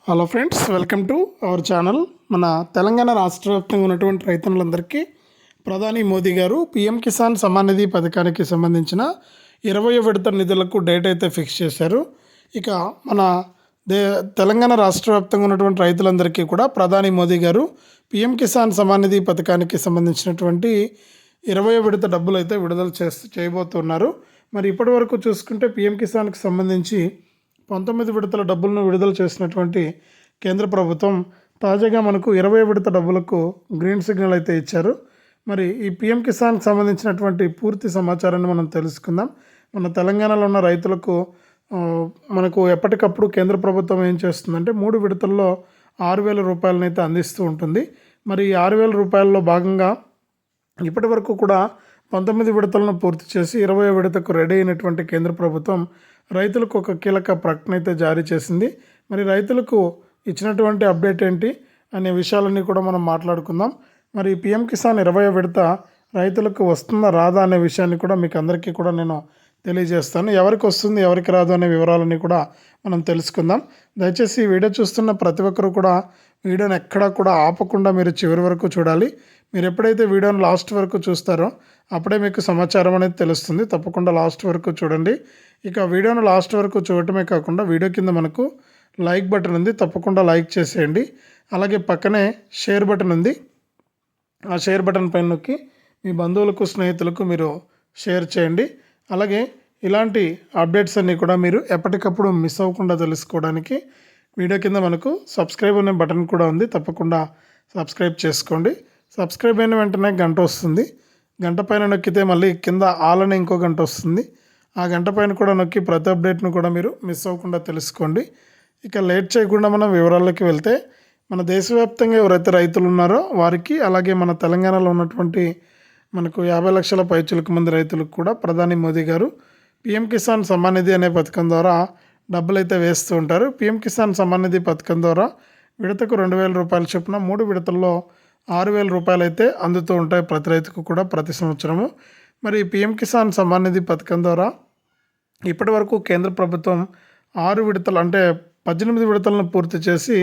Hello friends, welcome to our channel. మన తెలంగాణ రాష్ట్ర వ్యాప్తంగా ఉన్నటువంటి రైతన్నులందరికీ ప్రధాని మోదీ గారు పీఎం కిసాన్ సమ్మాన్ నిధి పథకానికి సంబంధించిన 20వ విడత నిధులకు డేట్ అయితే ఫిక్స్ చేశారు. ఇక మన తెలంగాణ రాష్ట్ర వ్యాప్తంగా ఉన్నటువంటి రైతులందరికీ కూడా ప్రధాని మోదీ గారు పీఎం కిసాన్ సమ్మాన్ నిధి పథకానికి సంబంధించినటువంటి 20వ విడత డబ్బులు అయితే విడుదల చేయబోతున్నారు. మరి ఇప్పటి వరకు చూసుకుంటే పీఎం కిసాన్కి సంబంధించి 19 విడతల డబ్బులను విడుదల చేసినటువంటి కేంద్ర ప్రభుత్వం తాజాగా మనకు 20 విడత డబ్బులకు గ్రీన్ సిగ్నల్ అయితే ఇచ్చారు. మరి ఈ పీఎం కిసాన్కి సంబంధించినటువంటి పూర్తి సమాచారాన్ని మనం తెలుసుకుందాం. మన తెలంగాణలో ఉన్న రైతులకు మనకు ఎప్పటికప్పుడు కేంద్ర ప్రభుత్వం ఏం చేస్తుందంటే 3 విడతల్లో 6,000 రూపాయలను అయితే అందిస్తూ ఉంటుంది. మరి ఈ 6,000 రూపాయల్లో భాగంగా ఇప్పటి వరకు కూడా 19 విడతలను పూర్తి చేసి 20వ విడతకు రెడీ అయినటువంటి కేంద్ర ప్రభుత్వం రైతులకు ఒక కీలక ప్రకటన అయితే జారీ చేసింది. మరి రైతులకు ఇచ్చినటువంటి అప్డేట్ ఏంటి అనే విషయాలన్నీ కూడా మనం మాట్లాడుకుందాం. మరి పీఎం కిసాన్ 20వ విడత రైతులకు వస్తుందా రాదా అనే విషయాన్ని కూడా మీకు అందరికీ కూడా నేను తెలియజేస్తాను. ఎవరికి వస్తుంది ఎవరికి రాదు అనే వివరాలన్నీ కూడా మనం తెలుసుకుందాం. దయచేసి ఈ వీడియో చూస్తున్న ప్రతి ఒక్కరు కూడా వీడియోని ఎక్కడా కూడా ఆపకుండా మీరు చివరి వరకు చూడాలి. మీరు ఎప్పుడైతే వీడియోని లాస్ట్ వరకు చూస్తారో అప్పుడే మీకు సమాచారం అనేది తెలుస్తుంది. తప్పకుండా లాస్ట్ వరకు చూడండి. ఇక వీడియోను లాస్ట్ వరకు చూడటమే కాకుండా వీడియో కింద మనకు లైక్ బటన్ ఉంది, తప్పకుండా లైక్ చేసేయండి. అలాగే పక్కనే షేర్ బటన్ ఉంది, ఆ షేర్ బటన్ పైన నొక్కి మీ బంధువులకు స్నేహితులకు మీరు షేర్ చేయండి. అలాగే ఇలాంటి అప్డేట్స్ అన్నీ కూడా మీరు ఎప్పటికప్పుడు మిస్ అవ్వకుండా తెలుసుకోవడానికి వీడియో కింద మనకు సబ్స్క్రైబ్ అనే బటన్ కూడా ఉంది, తప్పకుండా సబ్స్క్రైబ్ చేసుకోండి. సబ్స్క్రైబ్ అయిన వెంటనే గంట వస్తుంది, గంట పైన నొక్కితే మళ్ళీ కింద ఆల్ అనే ఇంకో గంట వస్తుంది. ఆ గంట పైన కూడా నొక్కి ప్రతి అప్డేట్ను కూడా మీరు మిస్ అవ్వకుండా తెలుసుకోండి. ఇక లేట్ చేయకుండా మనం వివరాల్లోకి వెళ్తే, మన దేశవ్యాప్తంగా ఎవరైతే రైతులు ఉన్నారో వారికి, అలాగే మన తెలంగాణలో ఉన్నటువంటి మనకు 50 లక్షల పైచిలకు మంది రైతులకు కూడా ప్రధాని మోదీ గారు పీఎం కిసాన్ సమ్మాన్ నిధి అనే పథకం ద్వారా డబ్బులు అయితే వేస్తూ ఉంటారు. పీఎం కిసాన్ సమ్మాన్ నిధి పథకం ద్వారా విడతకు 2,000 రూపాయల చొప్పున 3 విడతల్లో 6,000 రూపాయలు అయితే అందుతూ ఉంటాయి ప్రతి రైతుకు కూడా ప్రతి సంవత్సరము. మరి పీఎం కిసాన్ సమ్మాన్ నిధి పథకం ద్వారా ఇప్పటి వరకు కేంద్ర ప్రభుత్వం 6 విడతలు అంటే 18 విడతలను పూర్తి చేసి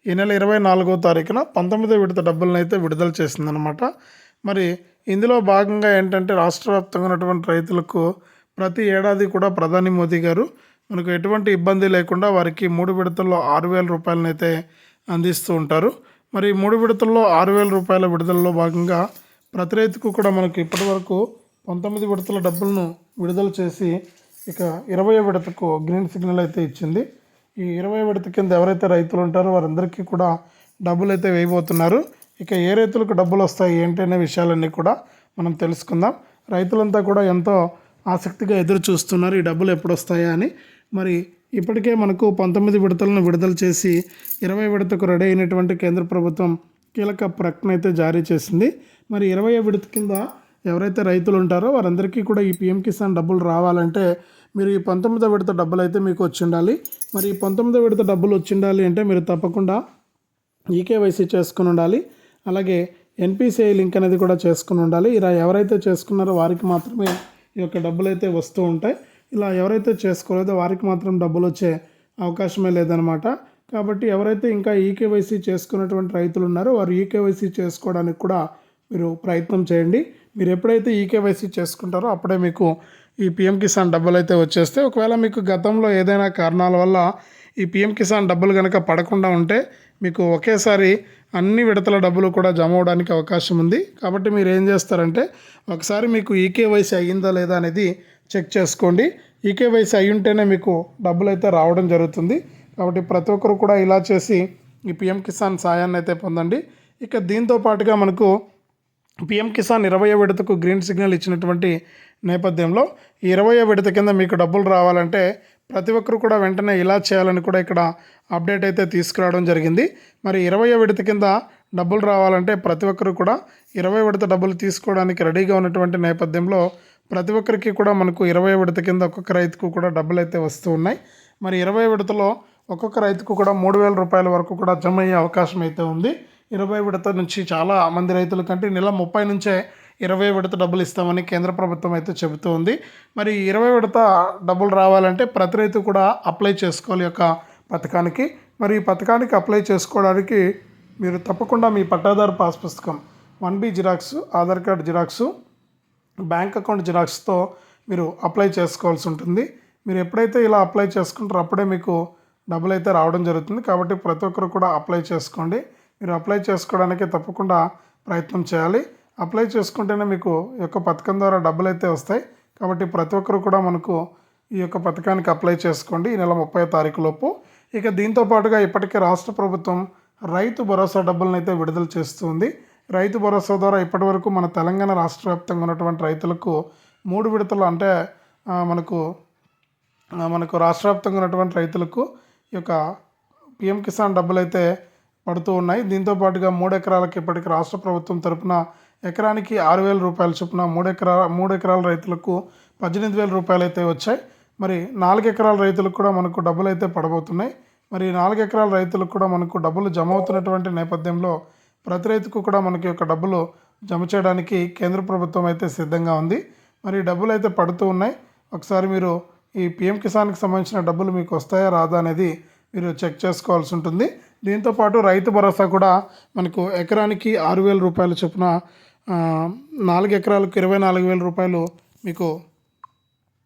ఈ నెల 24వ తారీఖున 19వ విడత డబ్బులను అయితే విడుదల చేసిందనమాట. మరి ఇందులో భాగంగా ఏంటంటే రాష్ట్ర వ్యాప్తంగా ఉన్నటువంటి రైతులకు ప్రతి ఏడాది కూడా ప్రధాని మోదీ గారు మనకు ఎటువంటి ఇబ్బంది లేకుండా వారికి 3 విడతల్లో 6,000 రూపాయలను అయితే అందిస్తూ ఉంటారు. మరి 3 విడతల్లో 6,000 రూపాయల విడుదలలో భాగంగా ప్రతి రైతుకు కూడా మనకు ఇప్పటి వరకు 19 విడతల డబ్బులను విడుదల చేసి ఇక 20వ విడతకు గ్రీన్ సిగ్నల్ అయితే ఇచ్చింది. ఈ 20వ విడత కింద ఎవరైతే రైతులు ఉంటారో వారందరికీ కూడా డబ్బులు అయితే వేయబోతున్నారు. ఇక ఏ రైతులకు డబ్బులు వస్తాయి ఏంటి అనే విషయాలన్నీ కూడా మనం తెలుసుకుందాం. రైతులంతా కూడా ఎంతో ఆసక్తిగా ఎదురు చూస్తున్నారు ఈ డబ్బులు ఎప్పుడు వస్తాయా అని. మరి ఇప్పటికే మనకు 19 విడతలను విడుదల చేసి 20వ విడతకు రెడీ అయినటువంటి కేంద్ర ప్రభుత్వం కీలక ప్రకటన అయితే జారీ చేసింది. మరి 20వ విడత కింద ఎవరైతే రైతులు ఉంటారో వారందరికీ కూడా ఈ పీఎం కిసాన్ డబ్బులు రావాలంటే మీరు ఈ 19వ విడత డబ్బులు అయితే మీకు వచ్చి ఉండాలి. మరి ఈ 19వ విడత డబ్బులు వచ్చి ఉండాలి అంటే మీరు తప్పకుండా ఈకేవైసీ చేసుకుని ఉండాలి. అలాగే ఎన్పిసిఐ లింక్ అనేది కూడా చేసుకుని ఉండాలి. ఇలా ఎవరైతే చేసుకున్నారో వారికి మాత్రమే ఈ యొక్క డబ్బులు అయితే వస్తూ ఉంటాయి. ఇలా ఎవరైతే చేసుకోలేదో వారికి మాత్రం డబ్బులు వచ్చే అవకాశమే లేదనమాట. కాబట్టి ఎవరైతే ఇంకా ఈకేవైసీ చేసుకున్నటువంటి రైతులు ఉన్నారో వారు ఈకేవైసీ చేసుకోవడానికి కూడా మీరు ప్రయత్నం చేయండి. మీరు ఎప్పుడైతే ఈకేవైసీ చేసుకుంటారో అప్పుడే మీకు ఈ పీఎం కిసాన్ డబ్బులు అయితే వచ్చేస్తే, ఒకవేళ మీకు గతంలో ఏదైనా కారణాల వల్ల ఈ పీఎం కిసాన్ డబ్బులు కనుక పడకుండా ఉంటే మీకు ఒకేసారి అన్ని విడతల డబ్బులు కూడా జమ అవడానికి అవకాశం ఉంది. కాబట్టి మీరు ఏం చేస్తారంటే ఒకసారి మీకు ఈకేవైసీ అయ్యిందా లేదా అనేది చెక్ చేసుకోండి. ఈకేవైసీ అయి ఉంటేనే మీకు డబ్బులు అయితే రావడం జరుగుతుంది. కాబట్టి ప్రతి ఒక్కరు కూడా ఇలా చేసి ఈ పీఎం కిసాన్ సాయాన్ని అయితే పొందండి. ఇక దీంతో పాటుగా మనకు పీఎం కిసాన్ 20వ విడతకు గ్రీన్ సిగ్నల్ ఇచ్చినటువంటి నేపథ్యంలో ఈ 20వ విడత కింద మీకు డబ్బులు రావాలంటే ప్రతి ఒక్కరు కూడా వెంటనే ఇలా చేయాలని కూడా ఇక్కడ అప్డేట్ అయితే తీసుకురావడం జరిగింది. మరి 20వ విడత కింద డబ్బులు రావాలంటే ప్రతి ఒక్కరు కూడా 20వ విడత డబ్బులు తీసుకోవడానికి రెడీగా ఉన్నటువంటి నేపథ్యంలో ప్రతి ఒక్కరికి కూడా మనకు 20వ విడత కింద ఒక్కొక్క రైతుకు కూడా డబ్బులు అయితే వస్తూ ఉన్నాయి. మరి 20వ విడతలో ఒక్కొక్క రైతుకు కూడా 3,000 రూపాయల వరకు కూడా జమ అయ్యే అవకాశం అయితే ఉంది. 20వ విడత నుంచి చాలా మంది రైతుల కంటే నెల 30 నుంచే 20వ విడత డబ్బులు ఇస్తామని కేంద్ర ప్రభుత్వం అయితే చెబుతూ ఉంది. మరి 20వ విడత డబ్బులు రావాలంటే ప్రతి రైతు కూడా అప్లై చేసుకోవాలి యొక్క పథకానికి. మరి ఈ పథకానికి అప్లై చేసుకోవడానికి మీరు తప్పకుండా మీ పట్టాదారు పాస్ పుస్తకం 1B xerox, Aadhaar card xerox, bank account జిరాక్స్తో మీరు అప్లై చేసుకోవాల్సి ఉంటుంది. మీరు ఎప్పుడైతే ఇలా అప్లై చేసుకుంటారో అప్పుడే మీకు డబ్బులు అయితే రావడం జరుగుతుంది. కాబట్టి ప్రతి ఒక్కరు కూడా అప్లై చేసుకోండి. మీరు అప్లై చేసుకోవడానికి తప్పకుండా ప్రయత్నం చేయాలి. అప్లై చేసుకుంటేనే మీకు ఈ యొక్క పథకం ద్వారా డబ్బులు అయితే వస్తాయి. కాబట్టి ప్రతి ఒక్కరు కూడా మనకు ఈ యొక్క పథకానికి అప్లై చేసుకోండి ఈ నెల 30వ తారీఖు లోపు. ఇక దీంతో పాటుగా ఇప్పటికే రాష్ట్ర ప్రభుత్వం రైతు భరోసా డబ్బులను అయితే విడుదల చేస్తుంది. రైతు భరోసా ద్వారా ఇప్పటి వరకు మన తెలంగాణ రాష్ట్ర వ్యాప్తంగా ఉన్నటువంటి రైతులకు 3 విడతలు అంటే మనకు రాష్ట్ర వ్యాప్తంగా ఉన్నటువంటి రైతులకు ఈ యొక్క పిఎం కిసాన్ డబ్బులు అయితే పడుతూ ఉన్నాయి. దీంతో పాటుగా 3 ఎకరాలకు ఇప్పటికి రాష్ట్ర ప్రభుత్వం తరపున ఎకరానికి 6,000 రూపాయల చొప్పున 3 ఎకరాల రైతులకు 18,000 రూపాయలు అయితే వచ్చాయి. మరి 4 ఎకరాల రైతులకు కూడా మనకు డబ్బులు అయితే పడబోతున్నాయి. మరి 4 ఎకరాల రైతులకు కూడా మనకు డబ్బులు జమ అవుతున్నటువంటి నేపథ్యంలో ప్రతి రైతుకు కూడా మనకి యొక్క డబ్బులు జమ చేయడానికి కేంద్ర ప్రభుత్వం అయితే సిద్ధంగా ఉంది. మరి డబ్బులు అయితే పడుతూ ఉన్నాయి. ఒకసారి మీరు ఈ పిఎం కిసాన్కి సంబంధించిన డబ్బులు మీకు వస్తాయా రాదా అనేది మీరు చెక్ చేసుకోవాల్సి ఉంటుంది. దీంతోపాటు రైతు భరోసా కూడా మనకు ఎకరానికి 6,000 రూపాయల చొప్పున 4 ఎకరాలకు 24,000 రూపాయలు మీకు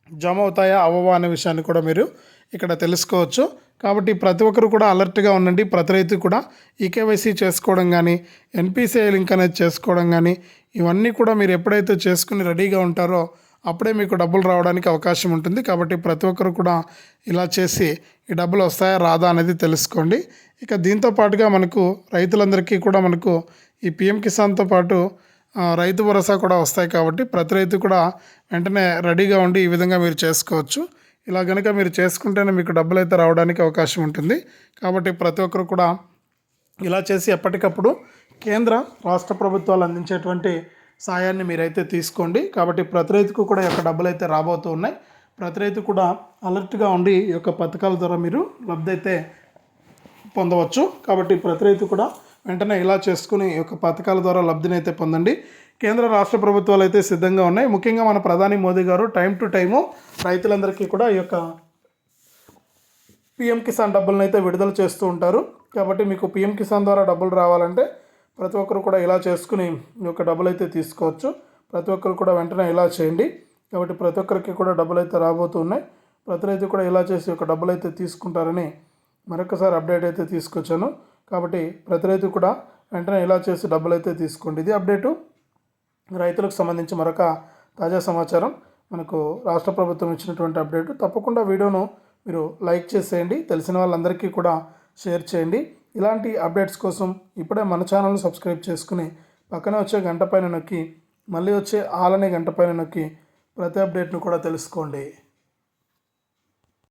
జమ అవుతాయా అవ్వవా అనే విషయాన్ని కూడా మీరు ఇక్కడ తెలుసుకోవచ్చు. కాబట్టి ప్రతి ఒక్కరు కూడా అలర్ట్గా ఉండండి. ప్రతి రైతు కూడా ఈకేవైసీ చేసుకోవడం కానీ, ఎన్పిసిఐ లింక్ అనేది చేసుకోవడం కానీ, ఇవన్నీ కూడా మీరు ఎప్పుడైతే చేసుకుని రెడీగా ఉంటారో అప్పుడే మీకు డబ్బులు రావడానికి అవకాశం ఉంటుంది. కాబట్టి ప్రతి ఒక్కరు కూడా ఇలా చేసి ఈ డబ్బులు వస్తాయా రాదా అనేది తెలుసుకోండి. ఇక దీంతో పాటుగా మనకు రైతులందరికీ కూడా మనకు ఈ పిఎం కిసాన్తో పాటు రైతు భరోసా కూడా వస్తాయి. కాబట్టి ప్రతి రైతు కూడా వెంటనే రెడీగా ఉండి ఈ విధంగా మీరు చేసుకోవచ్చు. ఇలా కనుక మీరు చేసుకుంటేనే మీకు డబ్బులు అయితే రావడానికి అవకాశం ఉంటుంది. కాబట్టి ప్రతి ఒక్కరు కూడా ఇలా చేసి ఎప్పటికప్పుడు కేంద్ర రాష్ట్ర ప్రభుత్వాలు అందించేటువంటి సాయాన్ని మీరైతే తీసుకోండి. కాబట్టి ప్రతి రైతుకు కూడా ఈ యొక్క డబ్బులు అయితే రాబోతూ ఉన్నాయి. ప్రతి రైతు కూడా అలర్ట్గా ఉండి ఈ యొక్క పథకాల ద్వారా మీరు లబ్ధి అయితే పొందవచ్చు. కాబట్టి ప్రతి రైతు కూడా వెంటనే ఇలా చేసుకుని ఈ యొక్క పథకాల ద్వారా లబ్ధిని అయితే పొందండి. కేంద్ర రాష్ట్ర ప్రభుత్వాలు అయితే సిద్ధంగా ఉన్నాయి. ముఖ్యంగా మన ప్రధాని మోదీ గారు టైం టు టైము రైతులందరికీ కూడా ఈ యొక్క పిఎం కిసాన్ డబ్బులను అయితే విడుదల చేస్తూ ఉంటారు. కాబట్టి మీకు పిఎం కిసాన్ ద్వారా డబ్బులు రావాలంటే ప్రతి ఒక్కరు కూడా ఇలా చేసుకుని ఈ యొక్క డబ్బులు అయితే తీసుకోవచ్చు. ప్రతి ఒక్కరు కూడా వెంటనే ఇలా చేయండి. కాబట్టి ప్రతి ఒక్కరికి కూడా డబ్బులు అయితే రాబోతున్నాయి. ప్రతి రైతు కూడా ఇలా చేసి ఒక డబ్బులు అయితే తీసుకుంటారని మరొకసారి అప్డేట్ అయితే తీసుకొచ్చాను. కాబట్టి ప్రతి రైతు కూడా వెంటనే ఇలా చేసి డబ్బులు అయితే తీసుకోండి. ఇది అప్డేటు రైతులకు సంబంధించి మరొక తాజా సమాచారం. మనకు రాష్ట్ర ప్రభుత్వం ఇచ్చినటువంటి అప్డేటు. తప్పకుండా వీడియోను మీరు లైక్ చేసేయండి. తెలిసిన వాళ్ళందరికీ కూడా షేర్ చేయండి. ఇలాంటి అప్డేట్స్ కోసం ఇప్పుడే మన ఛానల్ని సబ్స్క్రైబ్ చేసుకుని పక్కనే వచ్చే గంట పైన నొక్కి మళ్ళీ వచ్చే ఆల్ అనే గంట పైన నొక్కి ప్రతి అప్డేట్ను కూడా తెలుసుకోండి.